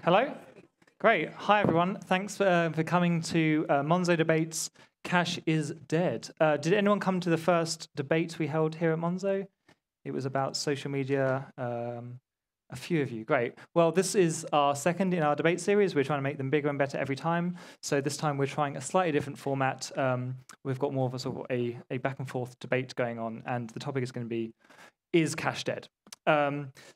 Hello? Great. Hi, everyone. Thanks for coming to Monzo Debates. Cash is dead. Did anyone come to the first debate we held here at Monzo? It was about social media. A few of you. Great. Well, this is our second in our debate series. We're trying to make them bigger and better every time. So this time we're trying a slightly different format. We've got more of a sort of a back and forth debate going on, and the topic is going to be, is cash dead?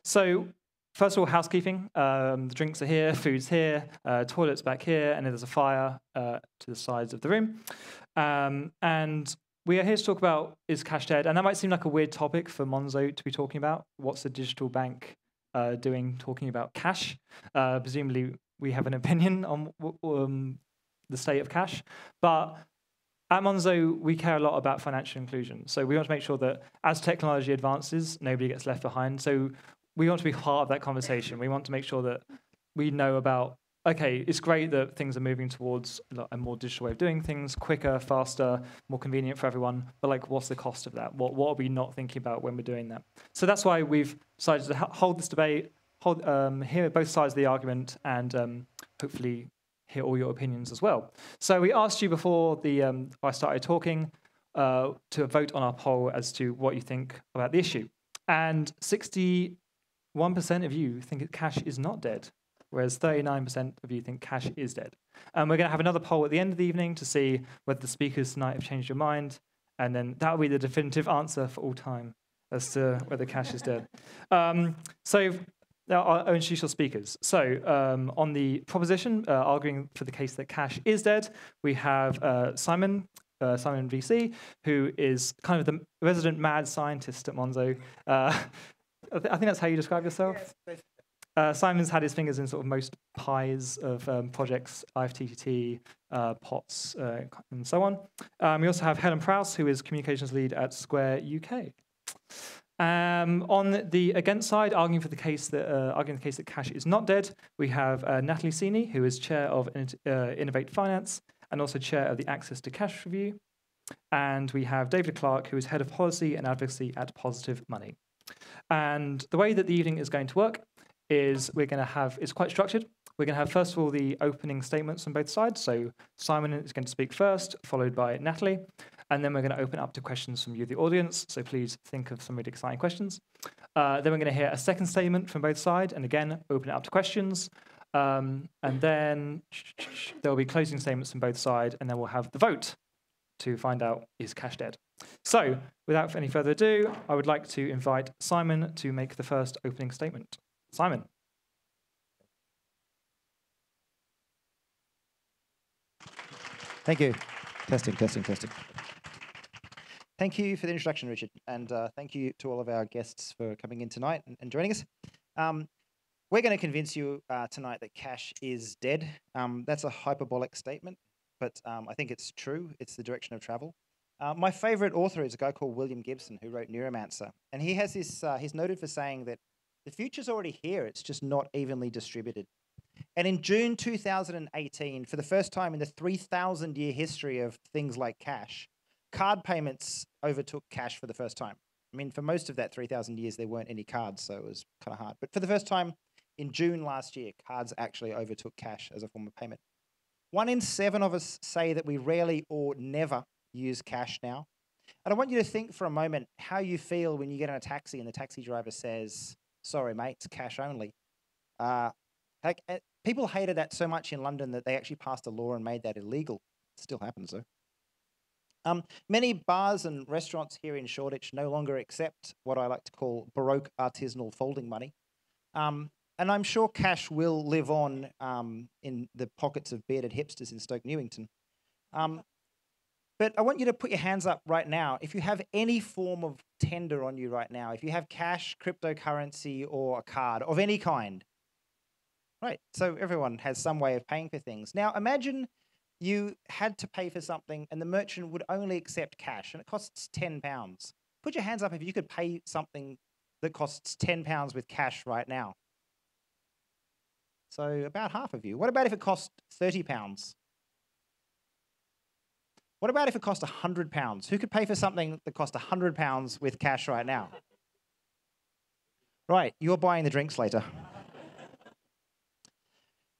So first of all, housekeeping. The drinks are here, food's here, toilet's back here, and there's a fire to the sides of the room. And we are here to talk about, is cash dead? And that might seem like a weird topic for Monzo to be talking about. What's a digital bank doing talking about cash? Presumably, we have an opinion on the state of cash. But at Monzo, we care a lot about financial inclusion. So we want to make sure that as technology advances, nobody gets left behind. So we want to be part of that conversation. We want to make sure that we know about, okay, it's great that things are moving towards a more digital way of doing things, quicker, faster, more convenient for everyone, but like, what's the cost of that? What are we not thinking about when we're doing that? So that's why we've decided to hold this debate, hear both sides of the argument, and hopefully hear all your opinions as well. So we asked you before I started talking to vote on our poll as to what you think about the issue. And 61% of you think cash is not dead, whereas 39% of you think cash is dead. And we're going to have another poll at the end of the evening to see whether the speakers tonight have changed your mind, and then that will be the definitive answer for all time as to whether cash is dead. So now I'll introduce your speakers. So on the proposition, arguing for the case that cash is dead, we have Simon VC, who is kind of the resident mad scientist at Monzo. I think that's how you describe yourself. Yes, Simon's had his fingers in sort of most pies of projects, IFTTT, POTS, and so on. We also have Helen Prowse, who is communications lead at Square UK. On the against side, arguing the case that cash is not dead, we have Natalie Ceeney, who is chair of Innovate Finance and also chair of the Access to Cash Review. And we have David Clarke, who is head of policy and advocacy at Positive Money. And the way that the evening is going to work is it's quite structured. We're going to have, first of all, the opening statements on both sides. So Simon is going to speak first, followed by Natalie. And then we're going to open up to questions from you, the audience. So please think of some really exciting questions. Then we're going to hear a second statement from both sides. And again, open it up to questions. And then there will be closing statements from both sides. And then we'll have the vote to find out, is cash dead? So without any further ado, I would like to invite Simon to make the first opening statement. Simon. Thank you. Testing. Thank you for the introduction, Richard, and thank you to all of our guests for coming in tonight and joining us. We're going to convince you tonight that cash is dead. That's a hyperbolic statement, but I think it's true. It's the direction of travel. My favorite author is a guy called William Gibson, who wrote Neuromancer, and he has this. He's noted for saying that the future's already here. It's just not evenly distributed. And in June 2018, for the first time in the 3,000-year history of things like cash, card payments overtook cash for the first time. I mean, for most of that 3,000 years, there weren't any cards, so it was kind of hard. But for the first time in June last year, cards actually overtook cash as a form of payment. 1 in 7 of us say that we rarely or never use cash now. And I want you to think for a moment how you feel when you get in a taxi and the taxi driver says, "Sorry, mate, it's cash only." People hated that so much in London that they actually passed a law and made that illegal. It still happens, though. Many bars and restaurants here in Shoreditch no longer accept what I like to call Baroque artisanal folding money. And I'm sure cash will live on in the pockets of bearded hipsters in Stoke Newington. But I want you to put your hands up right now if you have any form of tender on you right now, if you have cash, cryptocurrency, or a card of any kind. Right, so everyone has some way of paying for things. Now, imagine you had to pay for something and the merchant would only accept cash and it costs £10. Put your hands up if you could pay something that costs £10 with cash right now. So about half of you. What about if it cost £30? What about if it cost £100? Who could pay for something that cost £100 with cash right now? Right, you're buying the drinks later.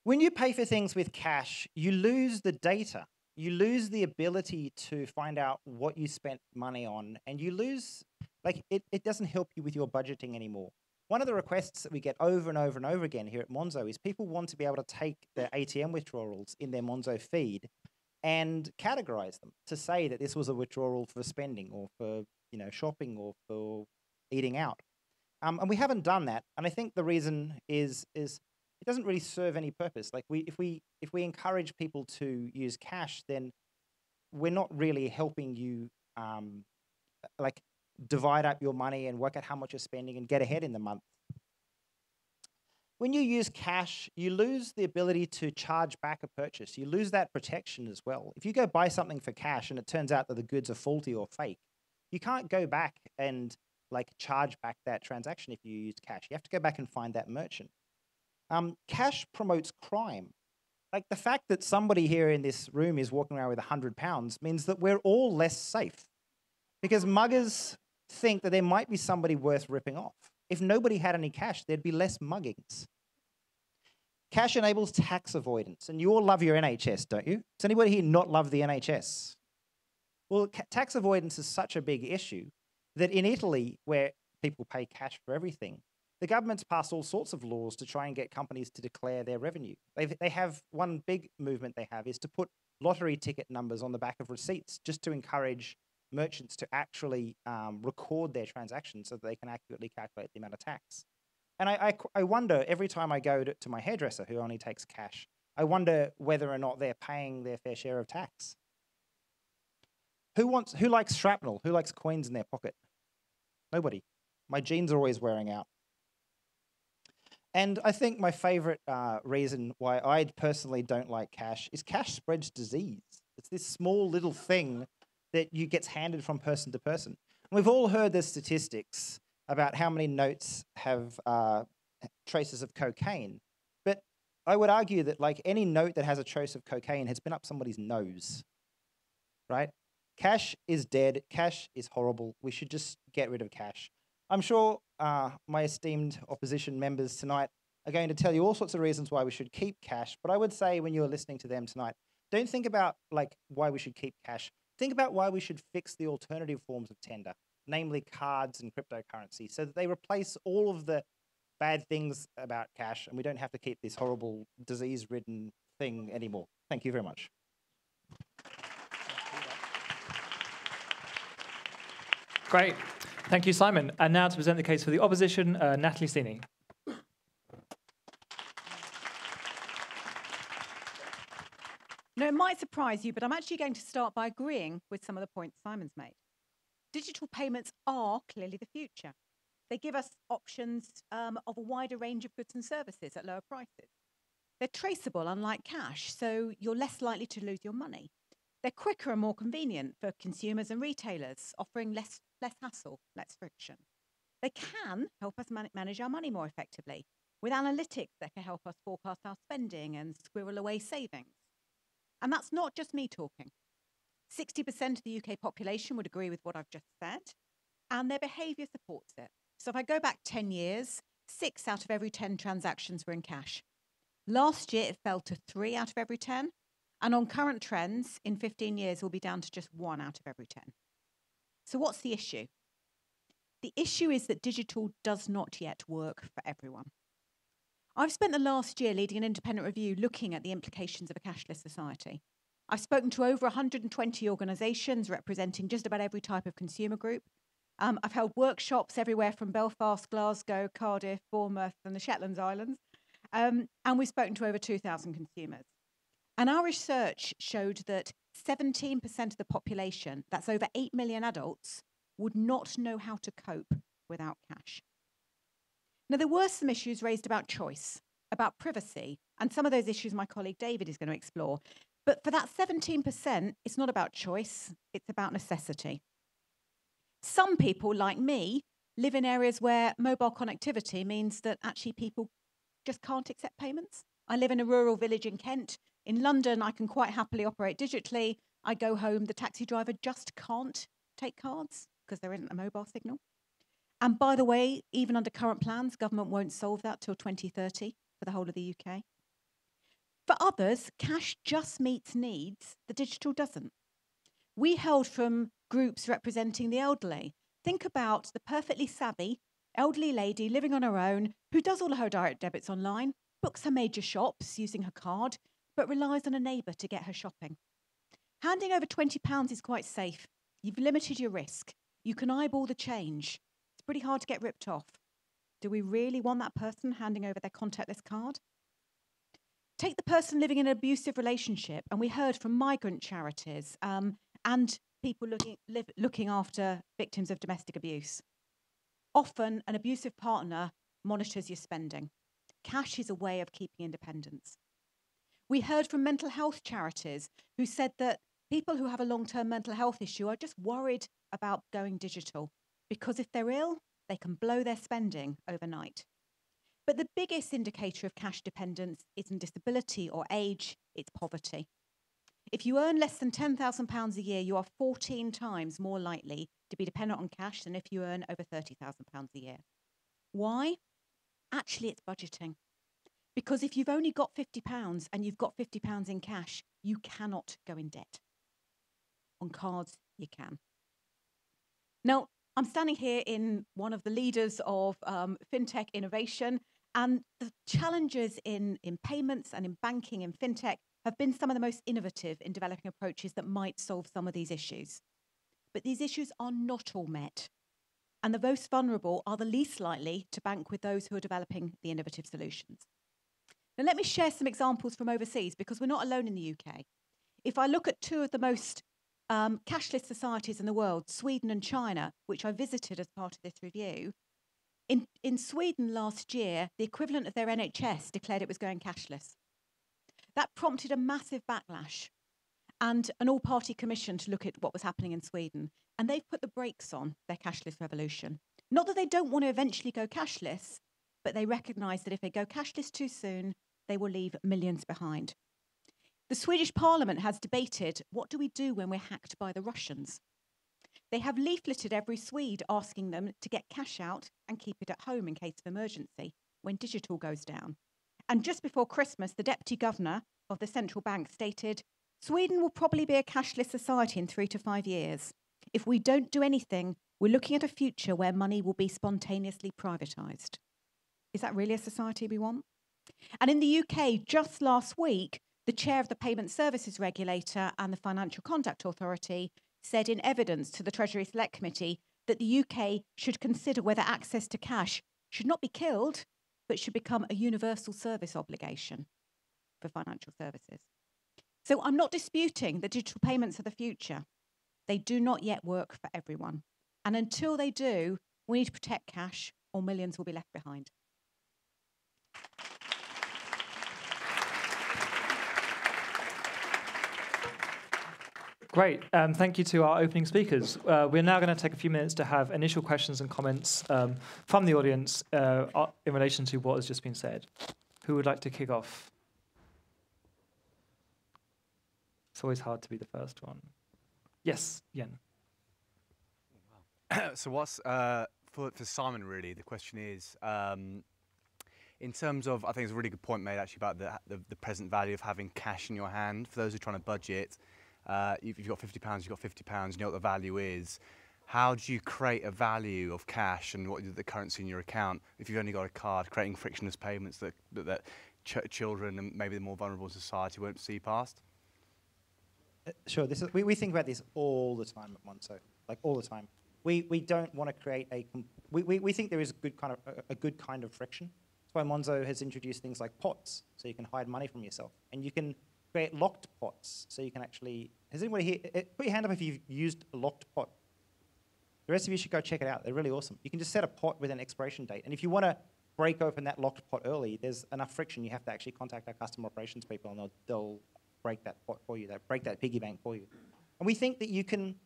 When you pay for things with cash, you lose the data. You lose the ability to find out what you spent money on, and you lose, like, it doesn't help you with your budgeting anymore. One of the requests that we get over and over and over again here at Monzo is people want to be able to take their ATM withdrawals in their Monzo feed and categorize them to say that this was a withdrawal for spending or for shopping or for eating out. And we haven't done that. And I think the reason is it doesn't really serve any purpose. Like if we encourage people to use cash, then we're not really helping you like divide up your money and work out how much you're spending and get ahead in the month. When you use cash, you lose the ability to charge back a purchase. You lose that protection as well. If you go buy something for cash and it turns out that the goods are faulty or fake, you can't go back and like charge back that transaction if you use cash. You have to go back and find that merchant. Cash promotes crime. Like the fact that somebody here in this room is walking around with £100 means that we're all less safe because muggers think that there might be somebody worth ripping off. If nobody had any cash, there'd be less muggings. Cash enables tax avoidance, and you all love your NHS, don't you? Does anybody here not love the NHS? Well, tax avoidance is such a big issue that in Italy, where people pay cash for everything, the government's passed all sorts of laws to try and get companies to declare their revenue. They have one big movement they have is to put lottery ticket numbers on the back of receipts just to encourage merchants to actually record their transactions so that they can accurately calculate the amount of tax. And I wonder, every time I go to my hairdresser, who only takes cash, I wonder whether or not they're paying their fair share of tax. Who likes shrapnel? Who likes coins in their pocket? Nobody. My jeans are always wearing out. And I think my favorite reason why I personally don't like cash is cash spreads disease. It's this small little thing that gets handed from person to person. And we've all heard the statistics about how many notes have traces of cocaine. But I would argue that like any note that has a trace of cocaine has been up somebody's nose, right? Cash is dead. Cash is horrible. We should just get rid of cash. I'm sure my esteemed opposition members tonight are going to tell you all sorts of reasons why we should keep cash. But I would say when you're listening to them tonight, don't think about like why we should keep cash. Think about why we should fix the alternative forms of tender, namely cards and cryptocurrency, so that they replace all of the bad things about cash and we don't have to keep this horrible disease-ridden thing anymore. Thank you very much. Great. Thank you, Simon. And now to present the case for the opposition, Natalie Ceeney. No, it might surprise you, but I'm actually going to start by agreeing with some of the points Simon's made. Digital payments are clearly the future. They give us options of a wider range of goods and services at lower prices. They're traceable, unlike cash, so you're less likely to lose your money. They're quicker and more convenient for consumers and retailers, offering less hassle, less friction. They can help us manage our money more effectively, with analytics that can help us forecast our spending and squirrel away savings. And that's not just me talking. 60% of the UK population would agree with what I've just said, and their behaviour supports it. So if I go back 10 years, 6 out of every 10 transactions were in cash. Last year, it fell to 3 out of every 10, and on current trends, in 15 years, we'll be down to just 1 out of every 10. So what's the issue? The issue is that digital does not yet work for everyone. I've spent the last year leading an independent review looking at the implications of a cashless society. I've spoken to over 120 organisations representing just about every type of consumer group. I've held workshops everywhere from Belfast, Glasgow, Cardiff, Bournemouth and the Shetland Islands. And we've spoken to over 2,000 consumers. And our research showed that 17% of the population, that's over 8 million adults, would not know how to cope without cash. Now, there were some issues raised about choice, about privacy, and some of those issues my colleague David is going to explore. But for that 17%, it's not about choice, it's about necessity. Some people, like me, live in areas where mobile connectivity means that actually people just can't accept payments. I live in a rural village in Kent. In London, I can quite happily operate digitally. I go home, the taxi driver just can't take cards because there isn't a mobile signal. And by the way, even under current plans, government won't solve that till 2030 for the whole of the UK. For others, cash just meets needs, the digital doesn't. We held from groups representing the elderly. Think about the perfectly savvy elderly lady living on her own who does all her direct debits online, books her major shops using her card, but relies on a neighbour to get her shopping. Handing over £20 is quite safe. You've limited your risk. You can eyeball the change. It's pretty hard to get ripped off. Do we really want that person handing over their contactless card? Take the person living in an abusive relationship, and we heard from migrant charities and people looking after victims of domestic abuse. Often, an abusive partner monitors your spending. Cash is a way of keeping independence. We heard from mental health charities who said that people who have a long-term mental health issue are just worried about going digital because if they're ill, they can blow their spending overnight. But the biggest indicator of cash dependence isn't disability or age, it's poverty. If you earn less than £10,000 a year, you are 14 times more likely to be dependent on cash than if you earn over £30,000 a year. Why? Actually, it's budgeting. Because if you've only got £50 and you've got £50 in cash, you cannot go in debt. On cards, you can. Now, I'm standing here in one of the leaders of fintech innovation, and the challenges in payments and in banking and fintech have been some of the most innovative in developing approaches that might solve some of these issues. But these issues are not all met. And the most vulnerable are the least likely to bank with those who are developing the innovative solutions. Now, let me share some examples from overseas, because we're not alone in the UK. If I look at two of the most cashless societies in the world, Sweden and China, which I visited as part of this review, in Sweden last year, the equivalent of their NHS declared it was going cashless. That prompted a massive backlash and an all-party commission to look at what was happening in Sweden. And they've put the brakes on their cashless revolution. Not that they don't want to eventually go cashless, but they recognise that if they go cashless too soon, they will leave millions behind. The Swedish Parliament has debated, what do we do when we're hacked by the Russians? They have leafleted every Swede asking them to get cash out and keep it at home in case of emergency when digital goes down. And just before Christmas, the Deputy Governor of the central bank stated, Sweden will probably be a cashless society in 3 to 5 years. If we don't do anything, we're looking at a future where money will be spontaneously privatised. Is that really a society we want? And in the UK, just last week, the chair of the Payment Services Regulator and the Financial Conduct Authority said in evidence to the Treasury Select Committee that the UK should consider whether access to cash should not be killed, but should become a universal service obligation for financial services. So I'm not disputing that digital payments are the future. They do not yet work for everyone. And until they do, we need to protect cash or millions will be left behind. Great. Thank you to our opening speakers. We're now going to take a few minutes to have initial questions and comments from the audience in relation to what has just been said. Who would like to kick off? It's always hard to be the first one. Yes, Yen. So what's, for Simon really, the question is, in terms of, I think it's a really good point made actually about the present value of having cash in your hand. For those who are trying to budget, if you've got £50, you've got £50, you know what the value is. How do you create a value of cash and what the currency in your account if you've only got a card, creating frictionless payments that children and maybe the more vulnerable society won't see past? Sure. We think about this all the time at Monzo, like all the time. We don't want to create we think there is a good kind of friction. That's why Monzo has introduced things like pots, so you can hide money from yourself, and you can create locked pots, so you can actually. Has anybody here? Put your hand up if you've used a locked pot. The rest of you should go check it out. They're really awesome. You can just set a pot with an expiration date, and if you want to break open that locked pot early, there's enough friction. You have to actually contact our customer operations people, and they'll break that pot for you. They'll break that piggy bank for you. And we think that you can,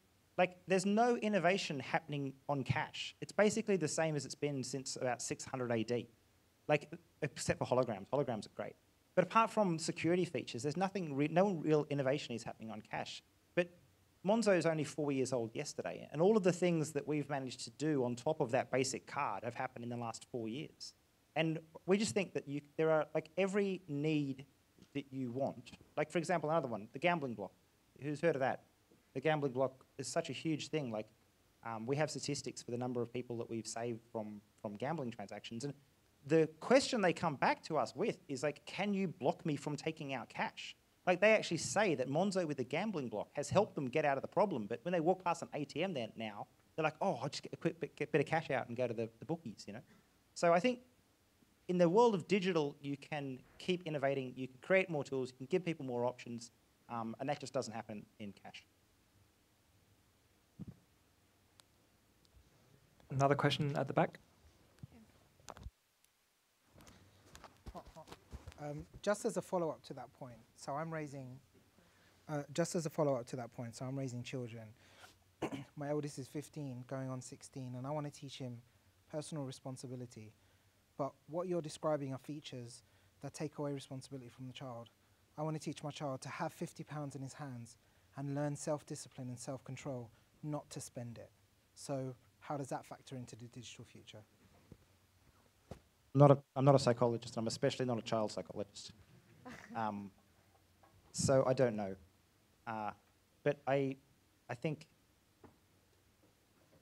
there's no innovation happening on cash. It's basically the same as it's been since about 600 AD, except for holograms. Holograms are great. But apart from security features, there's no real innovation is happening on cash. But Monzo is only 4 years old yesterday, and all of the things that we've managed to do on top of that basic card have happened in the last 4 years. And we just think that there are, every need that you want, like for example, another one, the gambling block. Who's heard of that? The gambling block is such a huge thing. Like, we have statistics for the number of people that we've saved from gambling transactions, and the question they come back to us with is like, can you block me from taking out cash? Like, they actually say that Monzo with the gambling block has helped them get out of the problem, but when they walk past an ATM there now, they're like, oh, I'll just get a quick bit of cash out and go to the bookies, you know? So I think in the world of digital, you can keep innovating, you can create more tools, you can give people more options, and that just doesn't happen in cash. Another question at the back. Just as a follow-up to that point, so I'm raising, children. My eldest is 15, going on 16, and I want to teach him personal responsibility. But what you're describing are features that take away responsibility from the child. I want to teach my child to have £50 in his hands and learn self-discipline and self-control, not to spend it. So how does that factor into the digital future? I'm not a psychologist. I'm especially not a child psychologist. So I don't know. But I think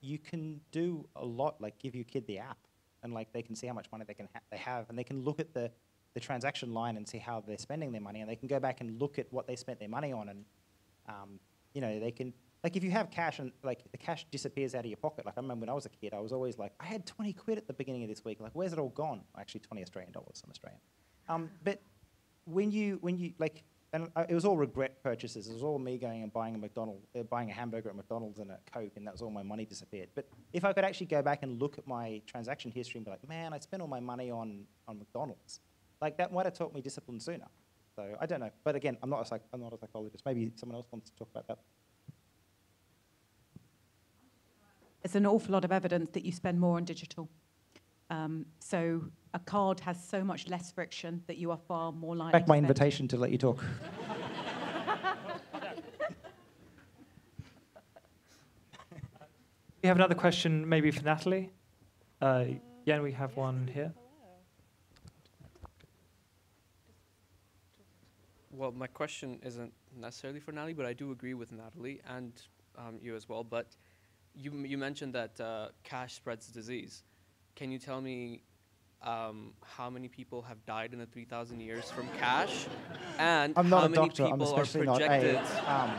you can do a lot, like give your kid the app, and like they can see how much money they have, and they can look at the transaction line and see how they're spending their money, and they can go back and look at what they spent their money on, and you know, they can, like if you have cash and like the cash disappears out of your pocket. Like I remember when I was a kid, I was always like, I had 20 quid at the beginning of this week. Like, where's it all gone? Actually, 20 Australian dollars. I'm Australian. But when you like, and it was all regret purchases. It was all me going and buying buying a hamburger at McDonald's and a Coke, and that was all my money disappeared. But if I could actually go back and look at my transaction history and be like, man, I spent all my money on McDonald's, like that might have taught me discipline sooner. So I don't know. But again, I'm not a psychologist. Maybe someone else wants to talk about that. There's an awful lot of evidence that you spend more on digital. So a card has so much less friction that you are far more likely Back my invitation to let you talk. We have another question maybe for Natalie. Yeah, we have one here. Well, my question isn't necessarily for Natalie, but I do agree with Natalie and you as well. But you mentioned that cash spreads disease. Can you tell me how many people have died in the 3,000 years from cash? And I'm not how a many doctor. I'm people are especially not projected? a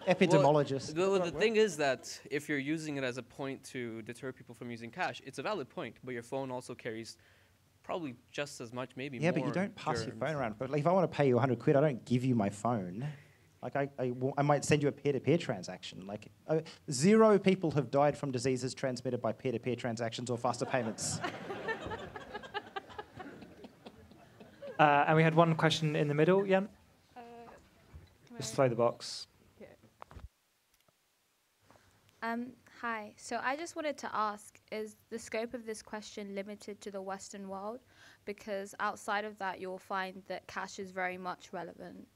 epidemiologist. Well, the thing is that if you're using it as a point to deter people from using cash, it's a valid point, but your phone also carries probably just as much, maybe more. Yeah, but you don't pass your phone around. But like, if I want to pay you 100 quid, I don't give you my phone. Like I might send you a peer-to-peer transaction. Like 0 people have died from diseases transmitted by peer-to-peer transactions or faster payments. And we had one question in the middle, Jan. Just throw the box. Hi. So I just wanted to ask, is the scope of this question limited to the Western world? Because outside of that, you'll find that cash is very much relevant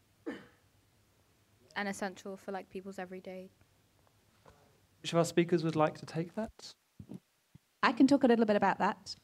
and essential for like people's everyday. Which of our speakers would like to take that? I can talk a little bit about that.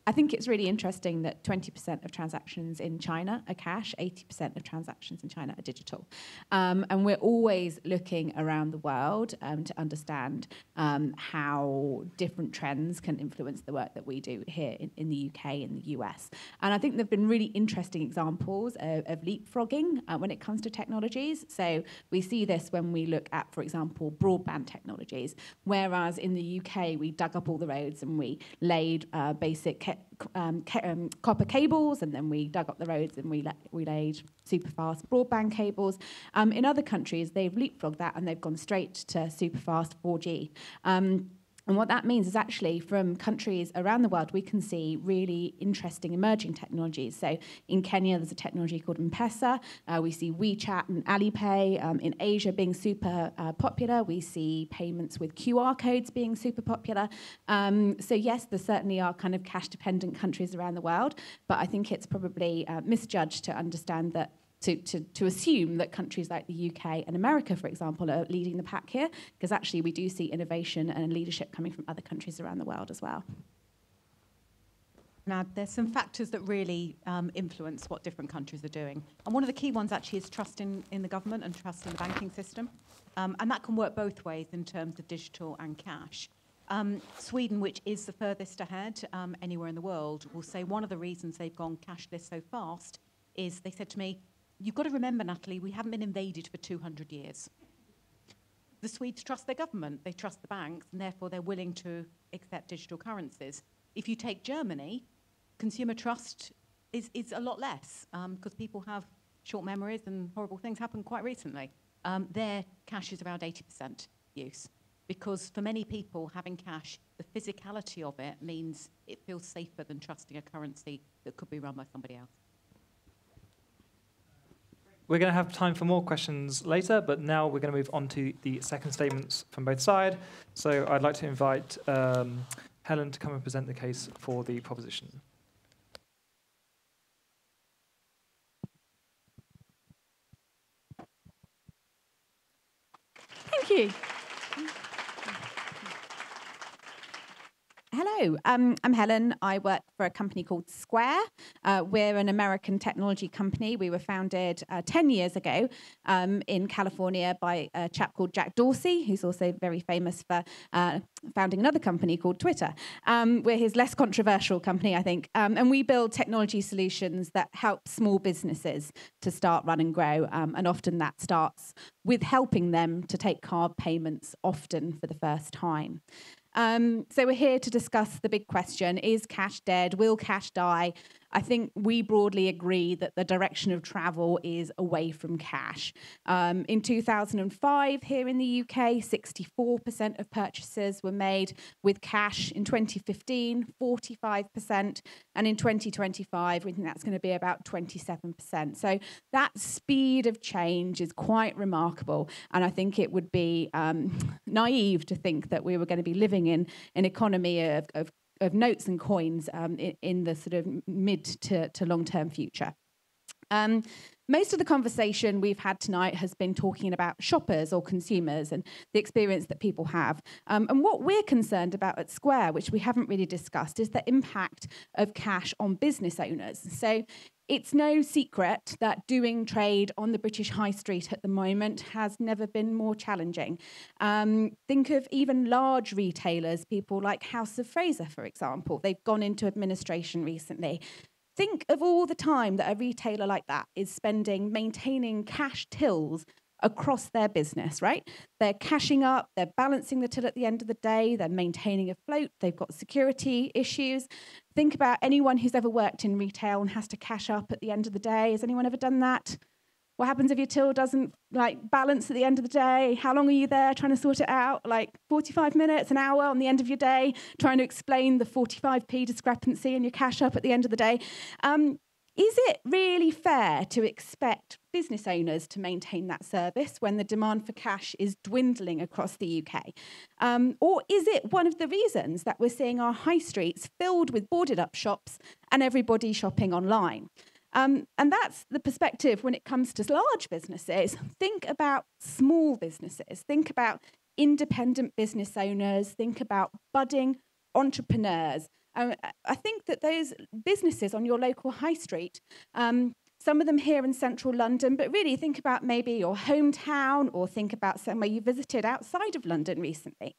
I think it's really interesting that 20% of transactions in China are cash, 80% of transactions in China are digital. And we're always looking around the world to understand how different trends can influence the work that we do here in the UK and the US. And I think there have been really interesting examples of leapfrogging when it comes to technologies. So we see this when we look at, for example, broadband technologies, whereas in the UK we dug up all the roads and we laid basic copper cables, and then we dug up the roads and we laid super fast broadband cables. In other countries, they've leapfrogged that and they've gone straight to super fast 4G. And what that means is actually from countries around the world, we can see really interesting emerging technologies. So in Kenya, there's a technology called M-Pesa. We see WeChat and Alipay in Asia being super popular. We see payments with QR codes being super popular. So yes, there certainly are kind of cash-dependent countries around the world, but I think it's probably misjudged to understand that to assume that countries like the UK and America, for example, are leading the pack here, because actually we do see innovation and leadership coming from other countries around the world as well. Now, there's some factors that really influence what different countries are doing. And one of the key ones actually is trust in the government and trust in the banking system. And that can work both ways in terms of digital and cash. Sweden, which is the furthest ahead anywhere in the world, will say one of the reasons they've gone cashless so fast is they said to me, you've got to remember, Natalie, we haven't been invaded for 200 years. The Swedes trust their government, they trust the banks, and therefore they're willing to accept digital currencies. If you take Germany, consumer trust is a lot less because people have short memories and horrible things happen quite recently. Their cash is around 80% use because for many people having cash, the physicality of it means it feels safer than trusting a currency that could be run by somebody else. We're going to have time for more questions later, but now we're going to move on to the second statements from both sides. So I'd like to invite Helen to come and present the case for the proposition. Thank you. Hello, I'm Helen. I work for a company called Square. We're an American technology company. We were founded 10 years ago in California by a chap called Jack Dorsey, who's also very famous for founding another company called Twitter. We're his less controversial company, I think. And we build technology solutions that help small businesses to start, run and grow. And often that starts with helping them to take card payments often for the first time. So we're here to discuss the big question, is cash dead? Will cash die? I think we broadly agree that the direction of travel is away from cash. In 2005, here in the UK, 64% of purchases were made with cash. In 2015, 45%. And in 2025, we think that's going to be about 27%. So that speed of change is quite remarkable. And I think it would be naive to think that we were going to be living in an economy of notes and coins in the sort of mid to long-term future. Most of the conversation we've had tonight has been talking about shoppers or consumers and the experience that people have. And what we're concerned about at Square, which we haven't really discussed, is the impact of cash on business owners. So it's no secret that doing trade on the British High Street at the moment has never been more challenging. Think of even large retailers, people like House of Fraser, for example. They've gone into administration recently. Think of all the time that a retailer like that is spending maintaining cash tills across their business, right? They're cashing up, they're balancing the till at the end of the day, they're maintaining a float, they've got security issues. Think about anyone who's ever worked in retail and has to cash up at the end of the day. Has anyone ever done that? What happens if your till doesn't balance at the end of the day? How long are you there trying to sort it out? 45 minutes, an hour on the end of your day, trying to explain the 45p discrepancy in your cash up at the end of the day. Is it really fair to expect business owners to maintain that service when the demand for cash is dwindling across the UK? Or is it one of the reasons that we're seeing our high streets filled with boarded up shops and everybody shopping online? And that's the perspective when it comes to large businesses. Think about small businesses. Think about independent business owners. Think about budding entrepreneurs. I think that those businesses on your local high street, some of them here in central London, but really think about maybe your hometown or think about somewhere you visited outside of London recently.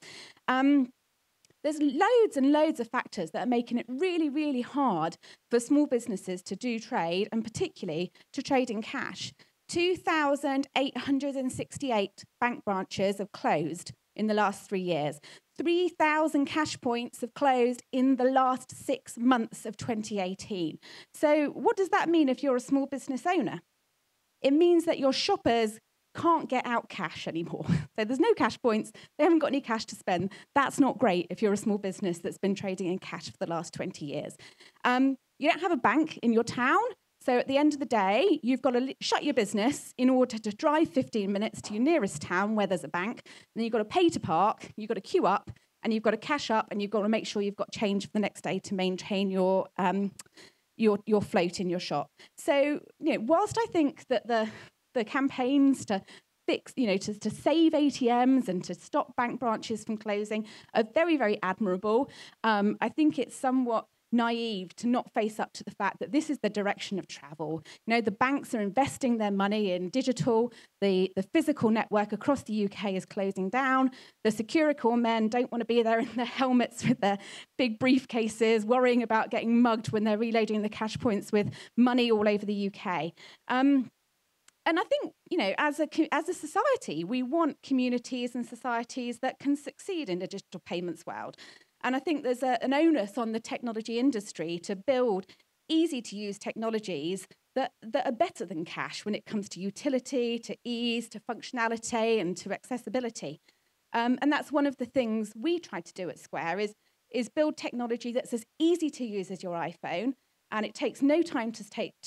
There's loads and loads of factors that are making it really, really hard for small businesses to do trade, and particularly to trade in cash. 2,868 bank branches have closed in the last 3 years. 3,000 cash points have closed in the last 6 months of 2018. So what does that mean if you're a small business owner? It means that your shoppers can't get out cash anymore. So there's no cash points. They haven't got any cash to spend. That's not great if you're a small business that's been trading in cash for the last 20 years. You don't have a bank in your town. So at the end of the day, you've got to shut your business in order to drive 15 minutes to your nearest town where there's a bank. And then you've got to pay to park, you've got to queue up, and you've got to cash up, and you've got to make sure you've got change for the next day to maintain your float in your shop. So, whilst I think that the campaigns to fix, to save ATMs and to stop bank branches from closing are very, very admirable, I think it's somewhat naive to not face up to the fact that this is the direction of travel. You know, the banks are investing their money in digital. The physical network across the UK is closing down. The Securicor men don't want to be there in their helmets with their big briefcases, worrying about getting mugged when they're reloading the cash points with money all over the UK. And I think, you know, as a society, we want communities and societies that can succeed in the digital payments world. And I think there's an onus on the technology industry to build easy-to-use technologies that are better than cash when it comes to utility, to ease, to functionality, and to accessibility. And that's one of the things we try to do at Square is build technology that's as easy to use as your iPhone, and it takes no time to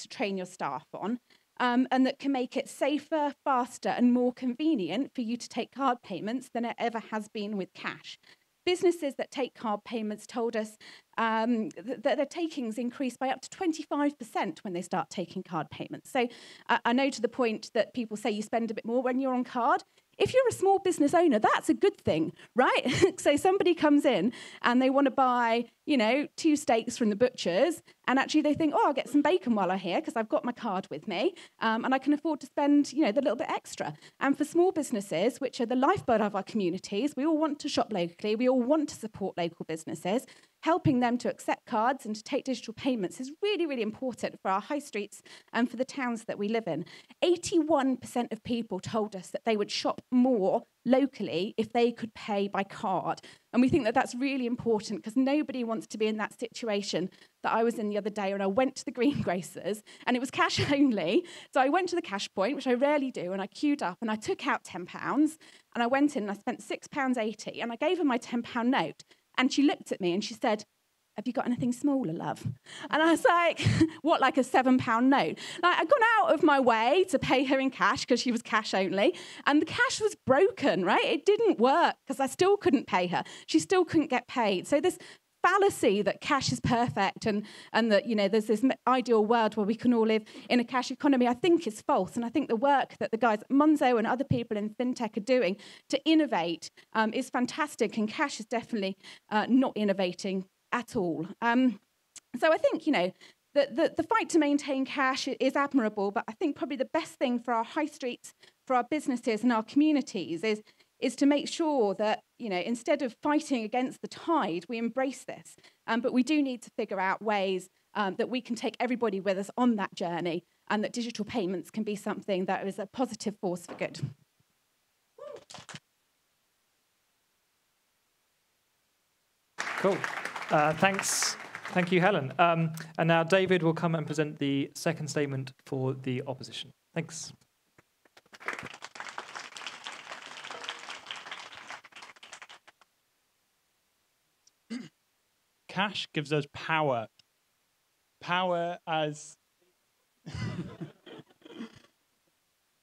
train your staff on. And that can make it safer, faster, and more convenient for you to take card payments than it ever has been with cash. Businesses that take card payments told us that their takings increase by up to 25% when they start taking card payments. So I know to the point that people say you spend a bit more when you're on card. If you're a small business owner, that's a good thing, right? So somebody comes in and they want to buy, you know, 2 steaks from the butcher's, and actually they think, oh, I'll get some bacon while I'm here because I've got my card with me, and I can afford to spend, you know, the little bit extra. And for small businesses, which are the lifeblood of our communities, we all want to shop locally, we all want to support local businesses. Helping them to accept cards and to take digital payments is really, really important for our high streets and for the towns that we live in. 81% of people told us that they would shop more locally if they could pay by card. And we think that that's really important because nobody wants to be in that situation that I was in the other day when I went to the greengrocers and it was cash only. So I went to the cash point, which I rarely do, and I queued up and I took out £10 and I went in and I spent £6.80 and I gave her my £10 note. And she looked at me and she said, have you got anything smaller, love? And I was like, what, like a £7 note? Like, I'd gone out of my way to pay her in cash because she was cash only. And the cash was broken, right? It didn't work because I still couldn't pay her. She still couldn't get paid. So this fallacy that cash is perfect and that, you know, there's this ideal world where we can all live in a cash economy, I think is false. And I think the work that the guys at Monzo and other people in fintech are doing to innovate is fantastic, and cash is definitely not innovating at all. So I think, you know, the fight to maintain cash is admirable, but I think probably the best thing for our high streets, for our businesses and our communities is to make sure that, you know, instead of fighting against the tide, we embrace this. But we do need to figure out ways that we can take everybody with us on that journey, and that digital payments can be something that is a positive force for good. Cool. Thanks. Thank you, Helen. And now David will come and present the second statement for the opposition. Thanks. Cash gives us power. Power as...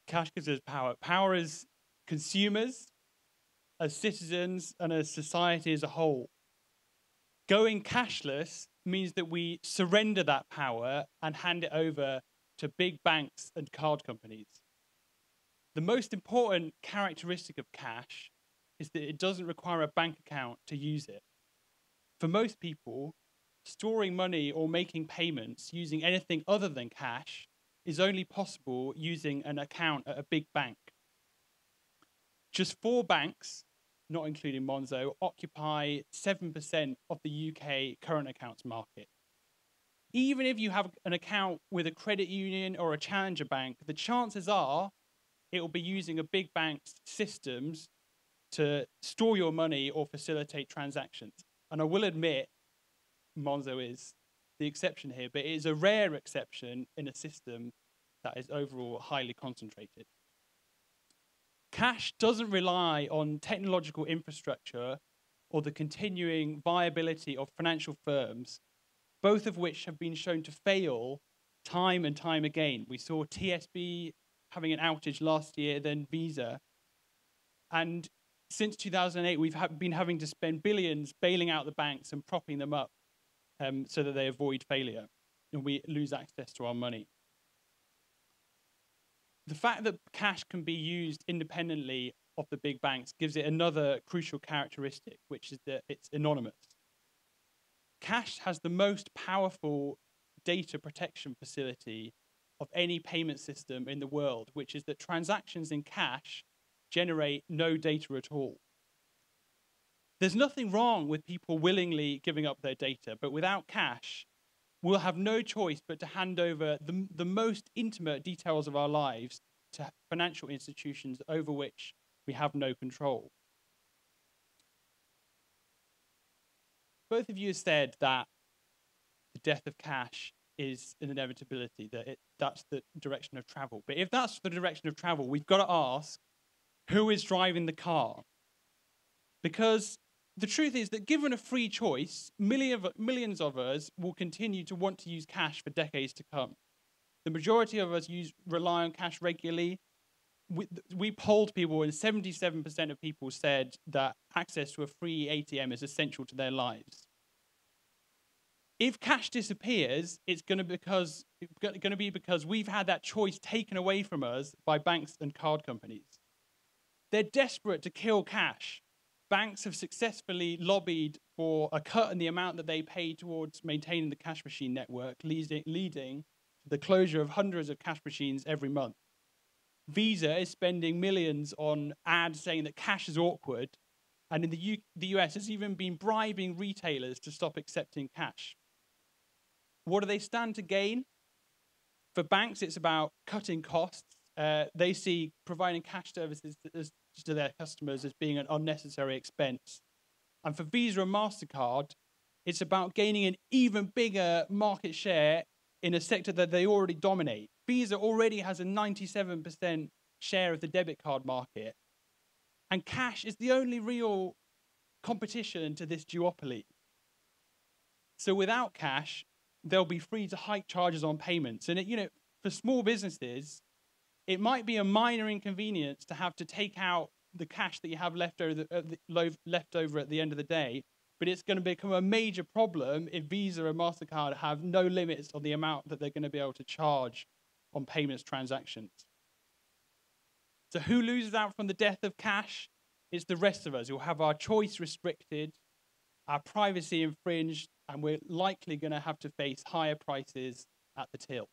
Cash gives us power. Power as consumers, as citizens, and as society as a whole. Going cashless means that we surrender that power and hand it over to big banks and card companies. The most important characteristic of cash is that it doesn't require a bank account to use it. For most people, storing money or making payments using anything other than cash is only possible using an account at a big bank. Just 4 banks, not including Monzo, occupy 7% of the UK current accounts market. Even if you have an account with a credit union or a challenger bank, the chances are it will be using a big bank's systems to store your money or facilitate transactions. And I will admit, Monzo is the exception here, but it is a rare exception in a system that is overall highly concentrated. Cash doesn't rely on technological infrastructure or the continuing viability of financial firms, both of which have been shown to fail time and time again. We saw TSB having an outage last year, then Visa. And since 2008, we've been having to spend billions bailing out the banks and propping them up so that they avoid failure and we lose access to our money. The fact that cash can be used independently of the big banks gives it another crucial characteristic, which is that it's anonymous. cash has the most powerful data protection facility of any payment system in the world, which is that transactions in cash generate no data at all. There's nothing wrong with people willingly giving up their data, but without cash, we'll have no choice but to hand over the most intimate details of our lives to financial institutions over which we have no control. Both of you have said that the death of cash is an inevitability, that that's the direction of travel. But if that's the direction of travel, we've got to ask, who is driving the car? Because the truth is that given a free choice, millions of us will continue to want to use cash for decades to come. The majority of us rely on cash regularly. We polled people, and 77% of people said that access to a free ATM is essential to their lives. If cash disappears, it's going to be because we've had that choice taken away from us by banks and card companies. They're desperate to kill cash. Banks have successfully lobbied for a cut in the amount that they pay towards maintaining the cash machine network, leading to the closure of hundreds of cash machines every month. Visa is spending millions on ads saying that cash is awkward, and in the US has even been bribing retailers to stop accepting cash. What do they stand to gain? For banks, it's about cutting costs. They see providing cash services to their customers as being an unnecessary expense. And for Visa and MasterCard, it's about gaining an even bigger market share in a sector that they already dominate. Visa already has a 97% share of the debit card market. And cash is the only real competition to this duopoly. So without cash, they'll be free to hike charges on payments. And for small businesses, it might be a minor inconvenience to have to take out the cash that you have left over at the end of the day, but it's going to become a major problem if Visa and MasterCard have no limits on the amount that they're going to be able to charge on payments transactions. So who loses out from the death of cash? It's the rest of us who'll have our choice restricted, our privacy infringed, and we're likely going to have to face higher prices at the till.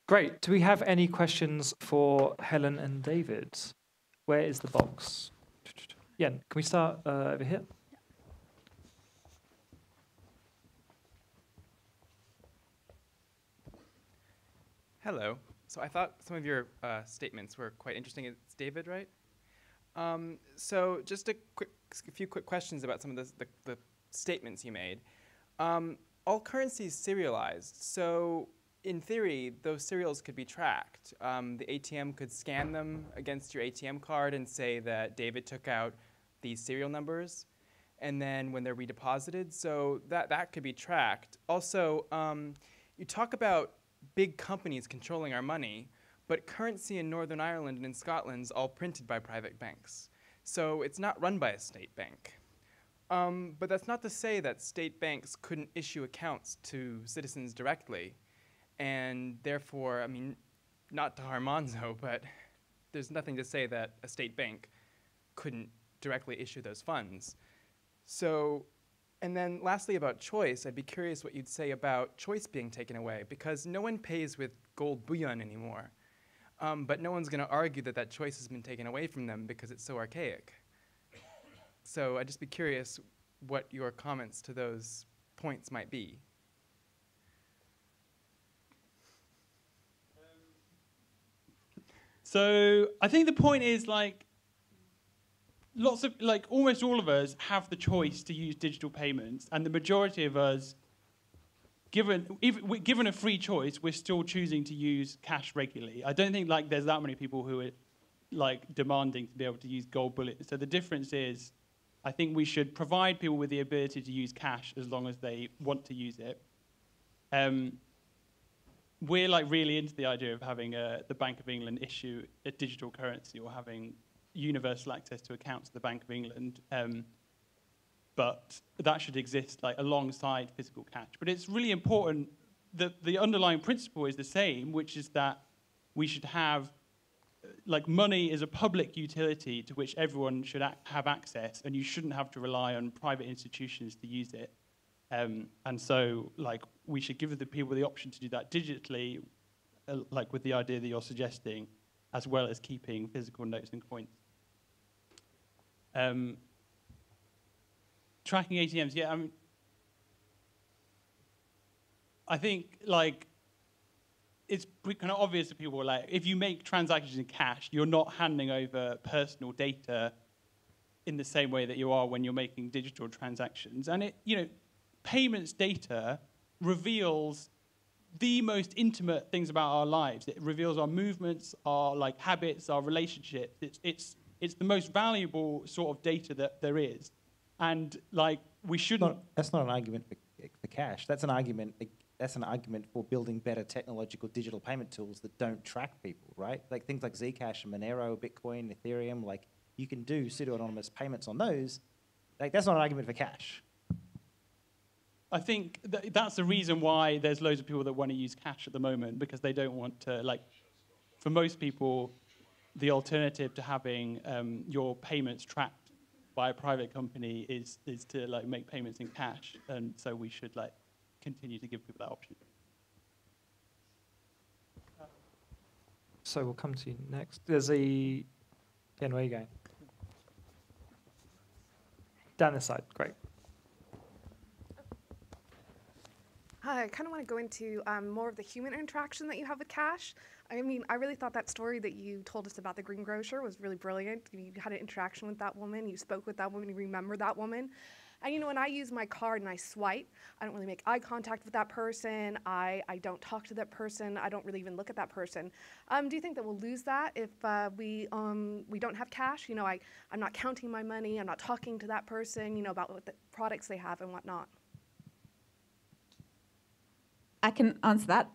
Great. Do we have any questions for Helen and David? Where is the box? Yeah, can we start over here? Hello. So I thought some of your statements were quite interesting. It's David, right? So just a few quick questions about some of the statements you made. All currencies serialized. So in theory, those serials could be tracked. The ATM could scan them against your ATM card and say that David took out these serial numbers, and then when they're redeposited, so that could be tracked. Also, you talk about big companies controlling our money, but currency in Northern Ireland and in Scotland is all printed by private banks. So it's not run by a state bank. But that's not to say that state banks couldn't issue accounts to citizens directly. And therefore, I mean, not to harm Monzo, but there's nothing to say that a state bank couldn't directly issue those funds. So, and then lastly about choice, I'd be curious what you'd say about choice being taken away, because no one pays with gold bullion anymore. But no one's going to argue that that choice has been taken away from them because it's so archaic. So I'd just be curious what your comments to those points might be. So I think the point is almost all of us have the choice to use digital payments, and the majority of us, given a free choice, we're still choosing to use cash regularly. I don't think there's that many people who are demanding to be able to use gold bullion. So the difference is, I think we should provide people with the ability to use cash as long as they want to use it. We're really into the idea of having the Bank of England issue a digital currency, or having universal access to accounts at the Bank of England. But that should exist alongside physical cash. But it's really important that the underlying principle is the same, which is that we should have like money is a public utility to which everyone should have access, and you shouldn't have to rely on private institutions to use it. And so, like, we should give the people the option to do that digitally, like with the idea that you're suggesting, as well as keeping physical notes and coins. Tracking ATMs, yeah, I think, like, it's kind of obvious to people, like, if you make transactions in cash, you're not handing over personal data in the same way that you are when you're making digital transactions. And it, you know, payments data reveals the most intimate things about our lives. It reveals our movements, our like habits, our relationships. It's the most valuable sort of data that there is. And like, we shouldn't. That's not an argument for cash. That's an argument. That's an argument for building better technological digital payment tools that don't track people, right? Like things like Zcash and Monero, Bitcoin, Ethereum. Like, you can do pseudo-anonymous payments on those. Like, that's not an argument for cash. I think that's the reason why there's loads of people that want to use cash at the moment, because they don't want to, like, for most people, the alternative to having your payments tracked by a private company is to like make payments in cash, and so we should like continue to give people that option. So we'll come to you next. There's a... Ian, where are you going? Down this side, great. Hi, I kind of want to go into more of the human interaction that you have with cash. I mean, I really thought that story that you told us about the greengrocer was really brilliant. You had an interaction with that woman, you spoke with that woman, you remember that woman. And you know, when I use my card and I swipe, I don't really make eye contact with that person, I don't talk to that person, I don't really even look at that person. Do you think that we'll lose that if we don't have cash? You know, I'm not counting my money, I'm not talking to that person, you know, about what the products they have and whatnot. I can answer that.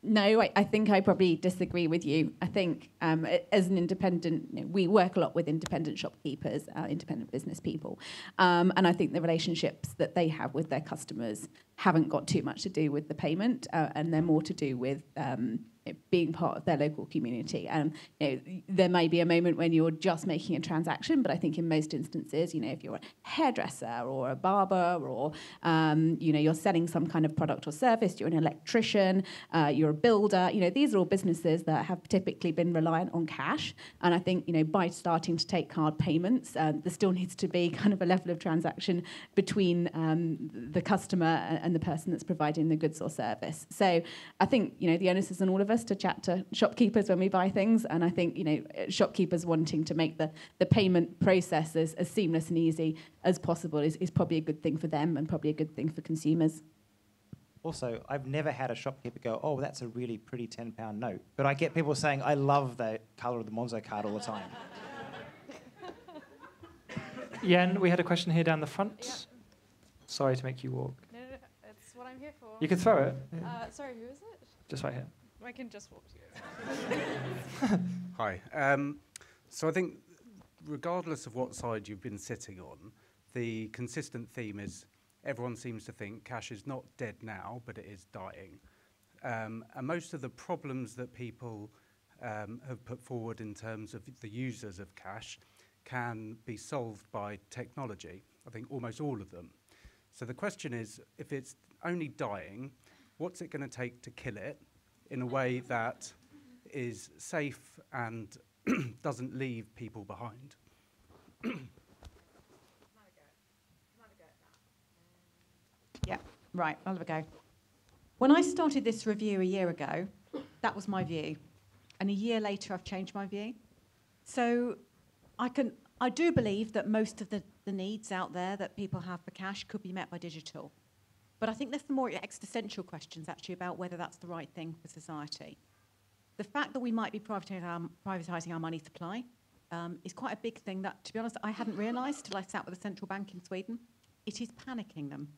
No, I think I probably disagree with you. I think as an independent, you know, we work a lot with independent shopkeepers, independent business people, and I think the relationships that they have with their customers haven't got too much to do with the payment, and they're more to do with being part of their local community. And you know, there may be a moment when you're just making a transaction, but I think in most instances, you know, if you're a hairdresser or a barber, or you know, you're selling some kind of product or service, you're an electrician, you're a builder, you know, these are all businesses that have typically been reliant on cash. And I think, you know, by starting to take card payments, there still needs to be kind of a level of transaction between the customer and the person that's providing the goods or service. So I think, you know, the onus is on all of us to chat to shopkeepers when we buy things, and I think, you know, shopkeepers wanting to make the payment process as seamless and easy as possible is probably a good thing for them and probably a good thing for consumers. Also, I've never had a shopkeeper go, oh, that's a really pretty £10 note. But I get people saying, I love the colour of the Monzo card all the time. Yen, we had a question here down the front. Yeah. Sorry to make you walk. No, it's what I'm here for. You can throw it. Sorry, who is it? Just right here. I can just walk to you. Hi. So I think regardless of what side you've been sitting on, the consistent theme is everyone seems to think cash is not dead now, but it is dying. And most of the problems that people have put forward in terms of the users of cash can be solved by technology. I think almost all of them. So the question is, if it's only dying, what's it going to take to kill it in a way that is safe and doesn't leave people behind? Yeah, right, I'll have a go. When I started this review a year ago, that was my view. And a year later, I've changed my view. So I do believe that most of the needs out there that people have for cash could be met by digital. But I think there's some more existential questions, actually, about whether that's the right thing for society. The fact that we might be privatising our money supply is quite a big thing that, to be honest, I hadn't realised till I sat with a central bank in Sweden. It is panicking them.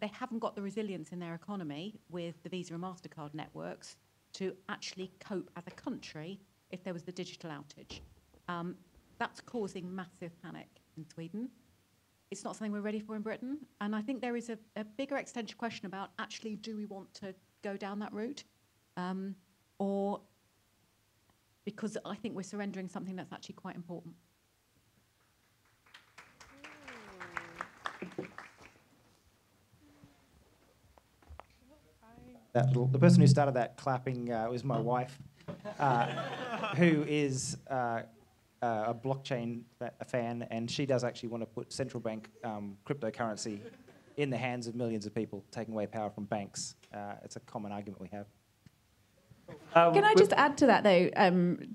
They haven't got the resilience in their economy with the Visa and MasterCard networks to actually cope as a country if there was the digital outage. That's causing massive panic in Sweden. It's not something we're ready for in Britain. And I think there is a bigger existential question about, actually, do we want to go down that route? Or because I think we're surrendering something that's actually quite important. The person who started that clapping was my wife, who is a blockchain fan, and she does actually want to put central bank cryptocurrency in the hands of millions of people, taking away power from banks. It's a common argument we have. Can I just add to that, though,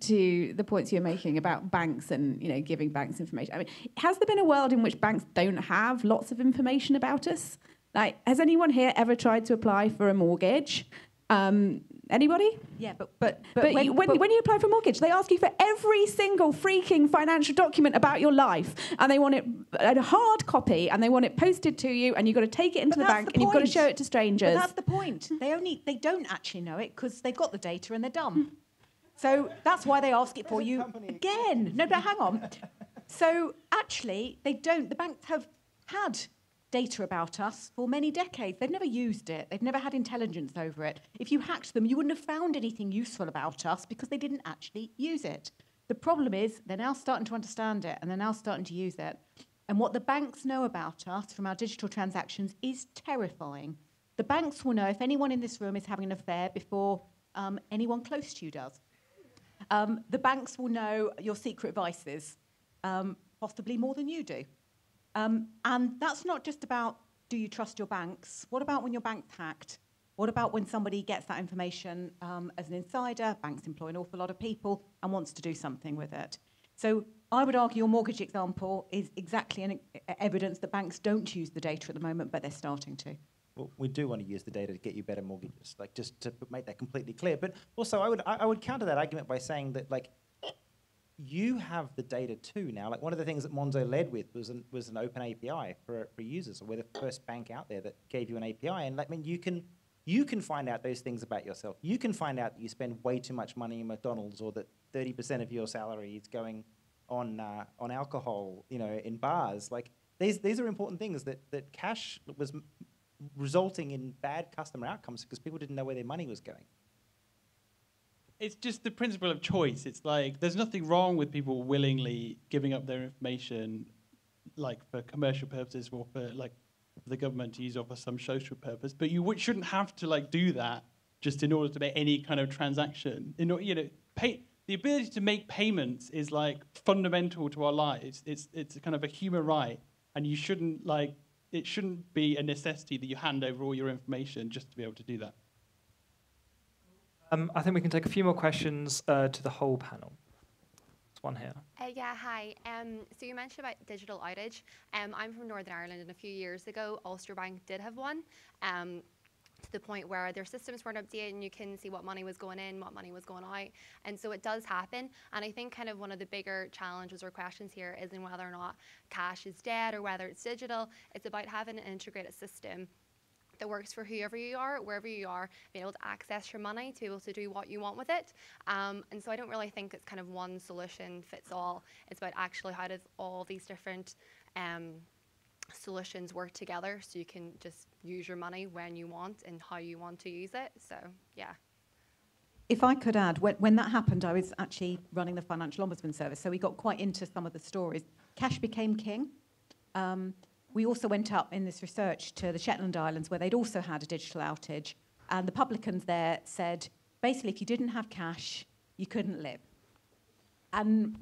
to the points you're making about banks and giving banks information? I mean, has there been a world in which banks don't have lots of information about us? Like, has anyone here ever tried to apply for a mortgage? Anybody? Yeah, but when you apply for a mortgage, they ask you for every single freaking financial document about your life, and they want it a hard copy, and they want it posted to you, and you've got to take it into the bank, and you've got to show it to strangers. But that's the point. They don't actually know it because they've got the data and they're dumb. So that's why they ask it for you again. No, but hang on. So actually, they don't. The banks have had data about us for many decades. They've never used it. They've never had intelligence over it. If you hacked them, you wouldn't have found anything useful about us because they didn't actually use it. The problem is they're now starting to understand it, and they're now starting to use it. And what the banks know about us from our digital transactions is terrifying. The banks will know if anyone in this room is having an affair before anyone close to you does. The banks will know your secret vices, possibly more than you do. And that's not just about, do you trust your banks? What about when your bank's hacked? What about when somebody gets that information as an insider? Banks employ an awful lot of people and wants to do something with it. So I would argue your mortgage example is exactly an evidence that banks don't use the data at the moment, but they're starting to. Well, we do want to use the data to get you better mortgages, like just to make that completely clear. But also, I would counter that argument by saying that, like, you have the data too now. Like, one of the things that Monzo led with was an open API for users. We're the first bank out there that gave you an API, and I mean, you can find out those things about yourself. You can find out that you spend way too much money in McDonald's, or that 30% of your salary is going on alcohol, in bars. Like, these are important things that cash was resulting in bad customer outcomes because people didn't know where their money was going. It's just the principle of choice. It's like there's nothing wrong with people willingly giving up their information, like for commercial purposes or for like the government to use or for some social purpose. But you shouldn't have to like do that just in order to make any kind of transaction. The ability to make payments is like fundamental to our lives. It's kind of a human right, and you shouldn't it shouldn't be a necessity that you hand over all your information just to be able to do that. I think we can take a few more questions to the whole panel. There's one here. Yeah, hi. So you mentioned about digital outage. I'm from Northern Ireland, and a few years ago, Ulster Bank did have one, to the point where their systems weren't updated, and you couldn't see what money was going in, what money was going out. And so it does happen. And I think kind of one of the bigger challenges or questions here isn't whether or not cash is dead or whether it's digital. It's about having an integrated system that works for whoever you are, wherever you are, being able to access your money, to be able to do what you want with it. And so I don't really think it's kind of one solution fits all. It's about actually how does all these different solutions work together so you can just use your money when you want and how you want to use it. So, yeah. If I could add, when that happened, I was actually running the Financial Ombudsman Service, so we got quite into some of the stories. Cash became king. We also went up in this research to the Shetland Islands, where they'd also had a digital outage. And the publicans there said, basically, if you didn't have cash, you couldn't live. And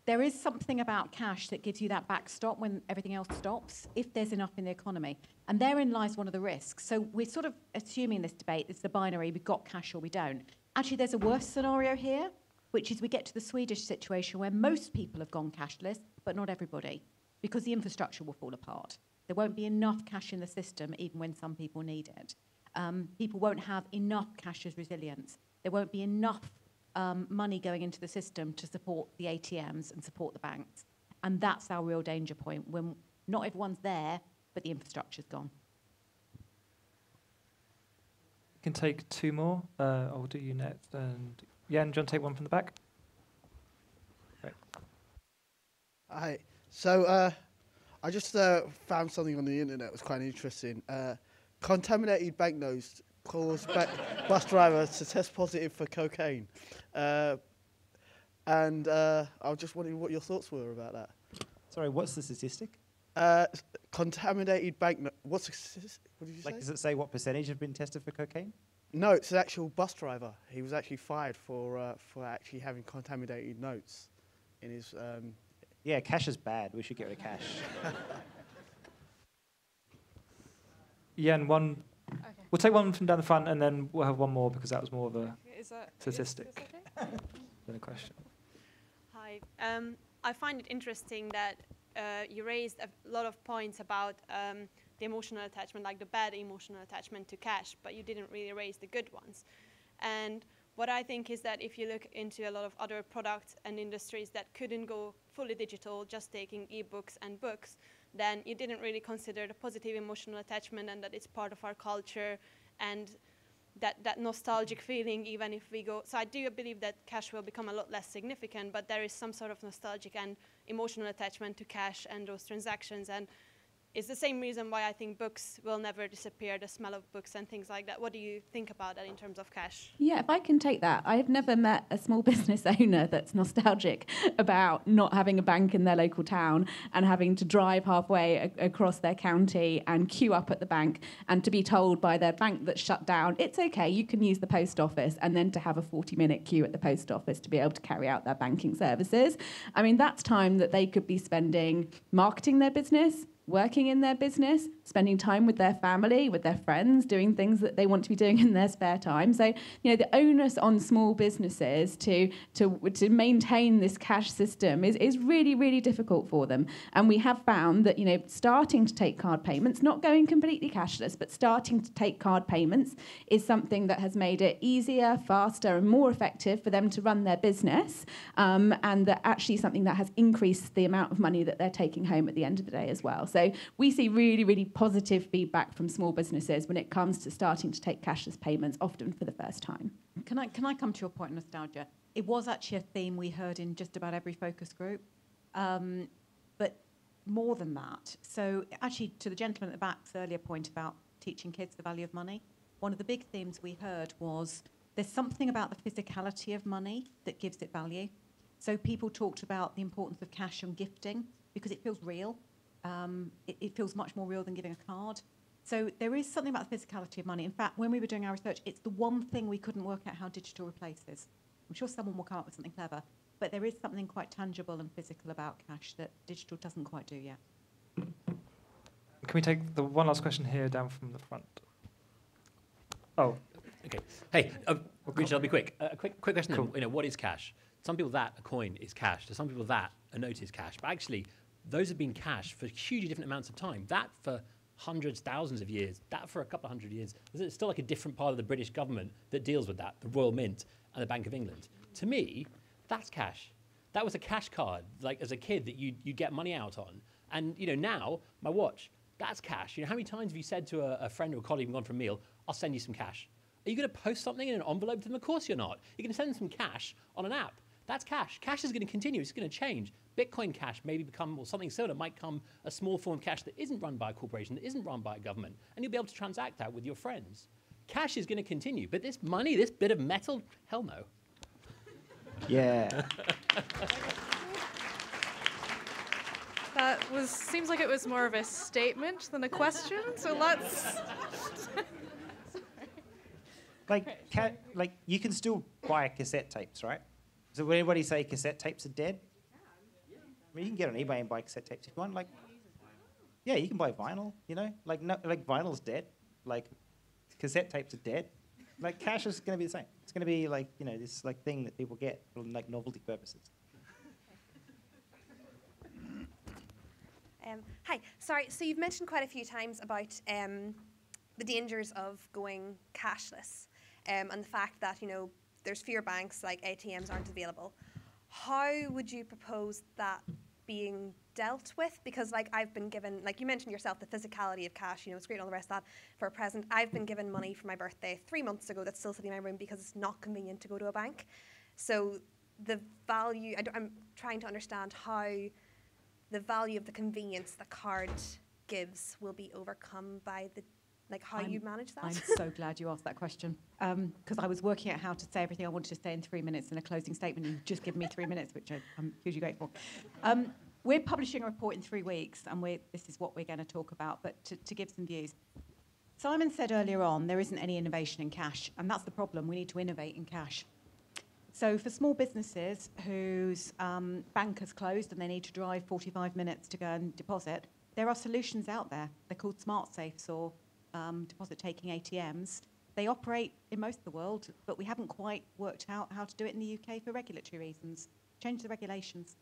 there is something about cash that gives you that backstop when everything else stops, if there's enough in the economy. And therein lies one of the risks. So we're sort of assuming this debate is the binary, we've got cash or we don't. Actually, there's a worse scenario here, which is we get to the Swedish situation where most people have gone cashless, but not everybody, because the infrastructure will fall apart. There won't be enough cash in the system, even when some people need it. People won't have enough cash as resilience. There won't be enough money going into the system to support the ATMs and support the banks. And that's our real danger point, when not everyone's there, but the infrastructure's gone. We can take two more. I'll do you next. And Jan, do you want to take one from the back? Great. Hi. So I just found something on the internet that was quite interesting. Contaminated banknotes cause bus drivers to test positive for cocaine. And I was just wondering what your thoughts were about that. Sorry, what's the statistic? Contaminated banknote. What did you say? Like, does it say what percentage have been tested for cocaine? No, it's an actual bus driver. He was actually fired for actually having contaminated notes in his. Yeah, cash is bad. We should get rid of cash. Yeah, and one. Okay. We'll take one from down the front, and then we'll have one more because that was more of a statistic Is okay? than a question. Hi. I find it interesting that you raised a lot of points about the emotional attachment, like the bad emotional attachment to cash, but you didn't really raise the good ones. And what I think is that if you look into a lot of other products and industries that couldn't go fully digital, just taking ebooks and books, then you didn't really consider the positive emotional attachment and that it's part of our culture and that nostalgic feeling even if we go. So I do believe that cash will become a lot less significant, but there is some sort of nostalgic and emotional attachment to cash and those transactions. And it's the same reason why I think books will never disappear, the smell of books and things like that. What do you think about that in terms of cash? Yeah, if I can take that. I've never met a small business owner that's nostalgic about not having a bank in their local town and having to drive halfway across their county and queue up at the bank and to be told by their bank that's shut down, it's okay, you can use the post office, and then to have a 40-minute queue at the post office to be able to carry out their banking services. I mean, that's time that they could be spending marketing their business, working in their business, spending time with their family, with their friends, doing things that they want to be doing in their spare time. So, you know, the onus on small businesses to maintain this cash system is really, really difficult for them. And we have found that, you know, starting to take card payments, not going completely cashless, but starting to take card payments is something that has made it easier, faster, and more effective for them to run their business. And that actually something that has increased the amount of money that they're taking home at the end of the day as well. So we see really, really positive feedback from small businesses when it comes to starting to take cashless payments, often for the first time. Can I come to your point on nostalgia? It was actually a theme we heard in just about every focus group, but more than that. So actually, to the gentleman at the back's earlier point about teaching kids the value of money, one of the big themes we heard was there's something about the physicality of money that gives it value. So people talked about the importance of cash and gifting because it feels real. It feels much more real than giving a card. So there is something about the physicality of money. In fact, when we were doing our research, it's the one thing we couldn't work out how digital replaces. I'm sure someone will come up with something clever, but there is something quite tangible and physical about cash that digital doesn't quite do yet. Can we take the one last question here down from the front? Oh. Okay. Hey, Richard, I'll be quick. A quick question. Cool. Then. You know, what is cash? Some people that a coin is cash. To some people that a note is cash. But actually, those have been cash for hugely different amounts of time. That for hundreds, thousands of years. That for a couple of hundred years. There's still like a different part of the British government that deals with that, the Royal Mint and the Bank of England. To me, that's cash. That was a cash card, like as a kid that you get money out on. And you know, now my watch, that's cash. You know, how many times have you said to a friend or a colleague gone for a meal, I'll send you some cash? Are you going to post something in an envelope to them? Of course you're not. You're going to send them some cash on an app. That's cash. Cash is going to continue. It's going to change. Bitcoin Cash maybe become, or something similar, might come a small form of cash that isn't run by a corporation, that isn't run by a government, and you'll be able to transact that with your friends. Cash is going to continue, but this money, this bit of metal, hell no. Yeah. That seems like it was more of a statement than a question, so let's... Like you can still buy cassette tapes, right? So would anybody say cassette tapes are dead? I mean, you can get on eBay and buy cassette tapes if you want. Like, yeah, you can buy vinyl. You know, like vinyl's dead. Like, cassette tapes are dead. Like, cash is going to be the same. It's going to be like, you know, this like thing that people get for like novelty purposes. Hi, sorry. So you've mentioned quite a few times about the dangers of going cashless, and the fact that, you know, there's fewer banks, like ATMs aren't available. How would you propose that being dealt with? Because like I've been given, like you mentioned yourself, the physicality of cash, you know, it's great and all the rest of that. For a present, I've been given money for my birthday 3 months ago that's still sitting in my room because it's not convenient to go to a bank. So the value, I'm trying to understand how the value of the convenience the card gives will be overcome by the like how you manage that? I'm so glad you asked that question, because I was working out how to say everything I wanted to say in 3 minutes in a closing statement, and you've just given me 3 minutes, which I'm hugely grateful. We're publishing a report in 3 weeks, and this is what we're going to talk about, but to give some views. Simon said earlier on, there isn't any innovation in cash, and that's the problem. We need to innovate in cash. So for small businesses whose bank has closed and they need to drive 45 minutes to go and deposit, there are solutions out there. They're called smart safes or deposit-taking ATMs. They operate in most of the world, but we haven't quite worked out how to do it in the UK for regulatory reasons. Change the regulations,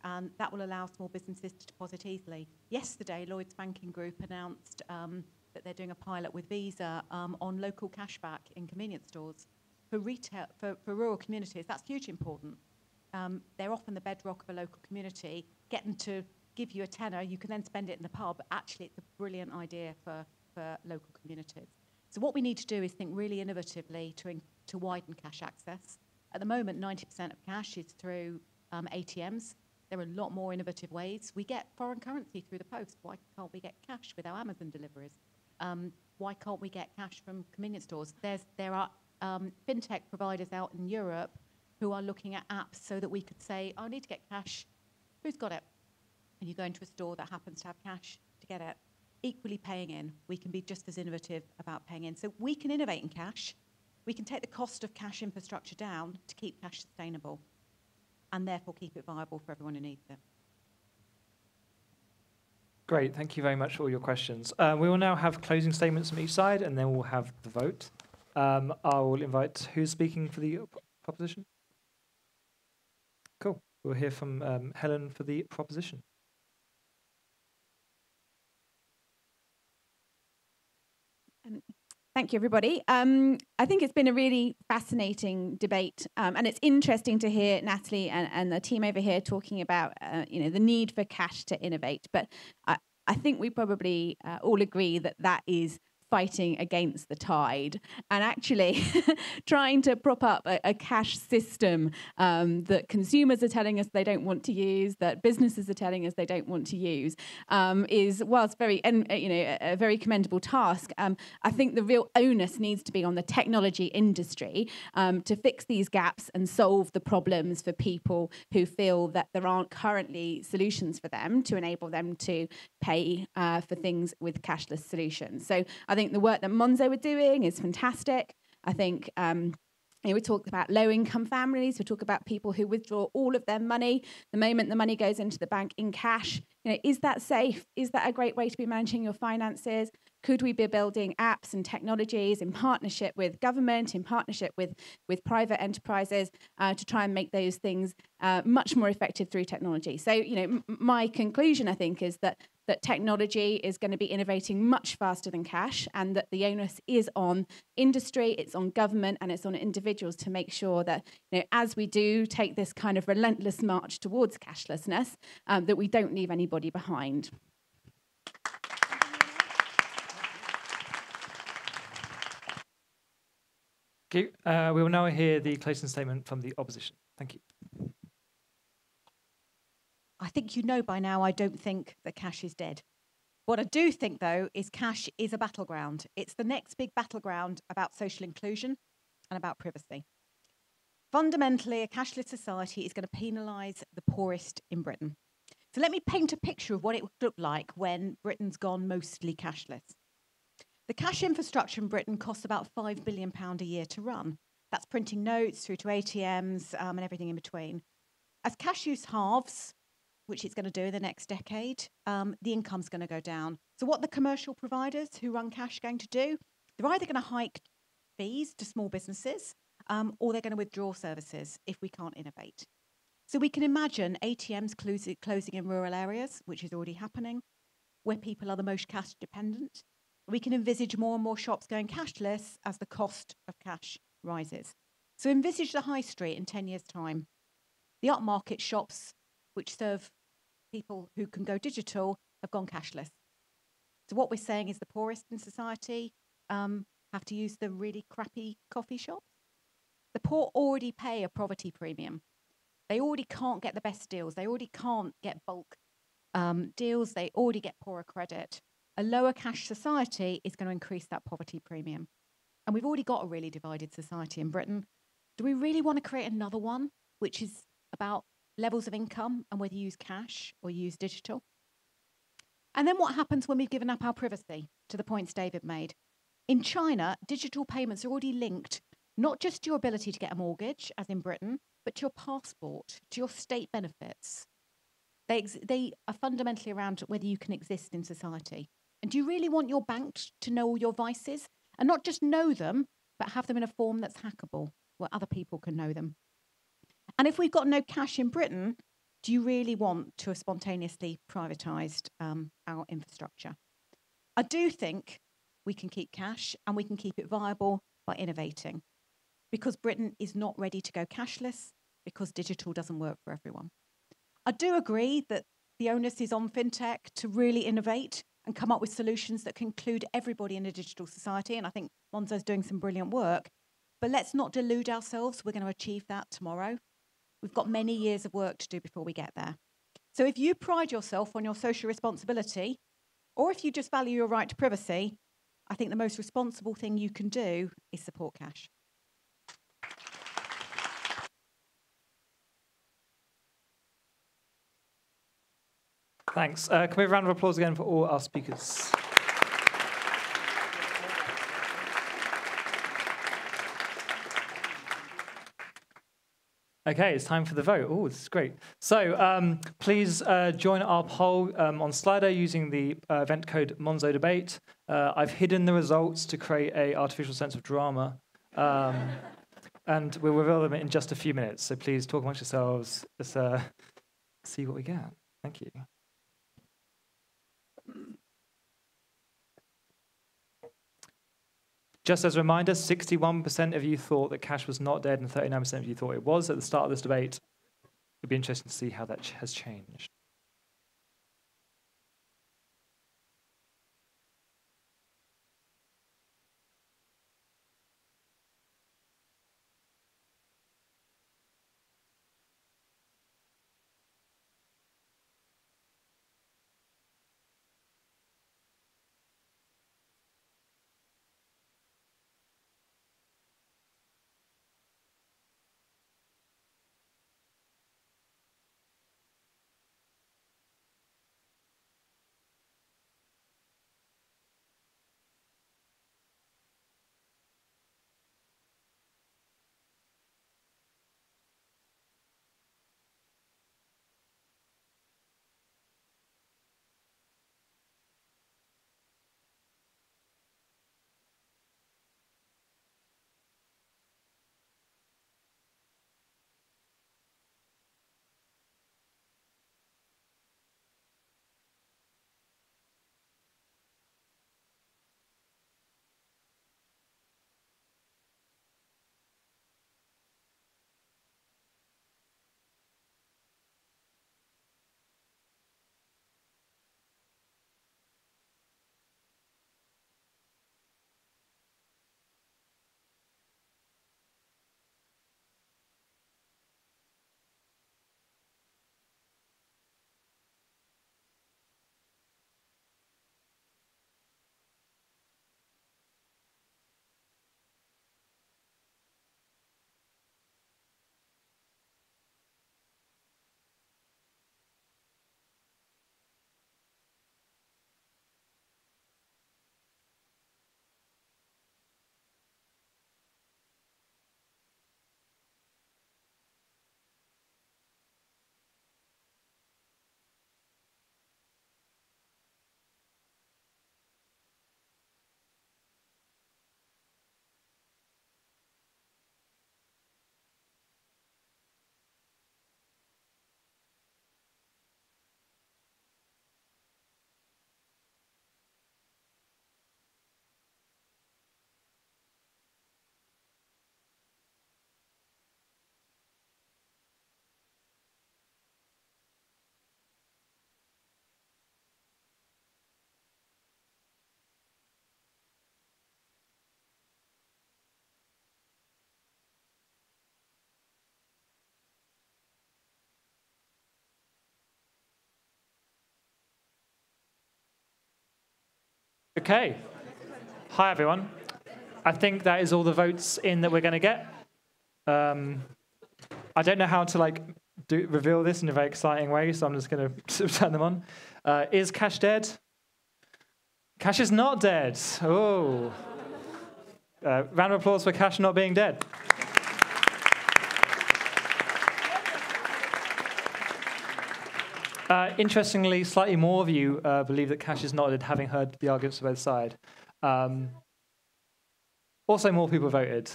and that will allow small businesses to deposit easily. Yesterday, Lloyds Banking Group announced that they're doing a pilot with Visa on local cashback in convenience stores. For retail, for rural communities, that's hugely important. They're often the bedrock of a local community. Get them to give you a tenner, you can then spend it in the pub. Actually, it's a brilliant idea for local communities. So what we need to do is think really innovatively to widen cash access. At the moment, 90% of cash is through ATMs. There are a lot more innovative ways. We get foreign currency through the post. Why can't we get cash with our Amazon deliveries? Why can't we get cash from convenience stores? There are fintech providers out in Europe who are looking at apps so that we could say, I need to get cash. Who's got it? And you go into a store that happens to have cash to get it. Equally paying in, we can be just as innovative about paying in. So we can innovate in cash. We can take the cost of cash infrastructure down to keep cash sustainable and therefore keep it viable for everyone who needs it. Great, thank you very much for all your questions. We will now have closing statements from each side, and then we'll have the vote. I will invite who's speaking for the proposition. Cool. We'll hear from Helen for the proposition. Thank you, everybody. I think it's been a really fascinating debate, and it's interesting to hear Natalie and the team over here talking about the need for cash to innovate. But I think we probably all agree that that is fighting against the tide and actually trying to prop up a cash system that consumers are telling us they don't want to use, that businesses are telling us they don't want to use, is, whilst very, a very commendable task. I think the real onus needs to be on the technology industry to fix these gaps and solve the problems for people who feel that there aren't currently solutions for them to enable them to pay for things with cashless solutions. So I think the work that Monzo are doing is fantastic. I think we talked about low-income families. We talk about people who withdraw all of their money the moment the money goes into the bank in cash. Is that safe? Is that a great way to be managing your finances? Could we be building apps and technologies in partnership with government, in partnership with private enterprises to try and make those things much more effective through technology? So, my conclusion, I think, is that technology is going to be innovating much faster than cash, and that the onus is on industry, it's on government, and it's on individuals to make sure that, as we do take this kind of relentless march towards cashlessness, that we don't leave anybody behind. Okay, we will now hear the closing statement from the opposition. Thank you. I think you know by now I don't think that cash is dead. What I do think, though, is cash is a battleground. It's the next big battleground about social inclusion and about privacy. Fundamentally, a cashless society is going to penalise the poorest in Britain. So let me paint a picture of what it would look like when Britain's gone mostly cashless. The cash infrastructure in Britain costs about £5 billion a year to run. That's printing notes through to ATMs and everything in between. As cash use halves, which it's going to do in the next decade, the income's going to go down. So what the commercial providers who run cash are going to do, they're either going to hike fees to small businesses or they're going to withdraw services if we can't innovate. So we can imagine ATMs closing in rural areas, which is already happening, where people are the most cash dependent. We can envisage more and more shops going cashless as the cost of cash rises. So envisage the high street in 10 years' time. The upmarket shops, which serve people who can go digital, have gone cashless. So what we're saying is the poorest in society have to use the really crappy coffee shops. The poor already pay a poverty premium. They already can't get the best deals. They already can't get bulk deals. They already get poorer credit. A lower cash society is going to increase that poverty premium. And we've already got a really divided society in Britain. Do we really want to create another one, which is about levels of income and whether you use cash or use digital? And then what happens when we've given up our privacy, to the points David made? In China, digital payments are already linked not just to your ability to get a mortgage, as in Britain, but to your passport, to your state benefits. They are fundamentally around whether you can exist in society. And do you really want your bank to know all your vices? And not just know them, but have them in a form that's hackable, where other people can know them. And if we've got no cash in Britain, do you really want to have spontaneously privatised our infrastructure? I do think we can keep cash and we can keep it viable by innovating, because Britain is not ready to go cashless, because digital doesn't work for everyone. I do agree that the onus is on fintech to really innovate and come up with solutions that can include everybody in a digital society. And I think Monzo's doing some brilliant work. But let's not delude ourselves. We're going to achieve that tomorrow. We've got many years of work to do before we get there. So if you pride yourself on your social responsibility, or if you just value your right to privacy, I think the most responsible thing you can do is support cash. Thanks. Can we have a round of applause again for all our speakers? Okay, it's time for the vote. Oh, this is great. So please join our poll on Slido using the event code Monzo Debate. I've hidden the results to create an artificial sense of drama. And we'll reveal them in just a few minutes. So please talk amongst yourselves. Let's see what we get. Thank you. Just as a reminder, 61% of you thought that cash was not dead and 39% of you thought it was at the start of this debate. It'd be interesting to see how that has changed. Okay. Hi, everyone. I think that is all the votes in that we're going to get. I don't know how to reveal this in a very exciting way, so I'm just going to turn them on. Is cash dead? Cash is not dead. Oh. Round of applause for cash not being dead. Interestingly, slightly more of you believe that cash is not dead, having heard the arguments for both sides. Also, more people voted,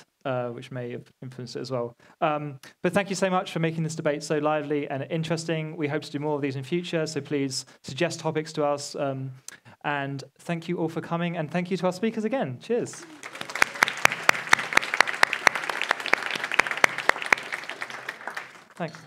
which may have influenced it as well. But thank you so much for making this debate so lively and interesting. We hope to do more of these in future, so please suggest topics to us. And thank you all for coming, and thank you to our speakers again. Cheers. Thanks.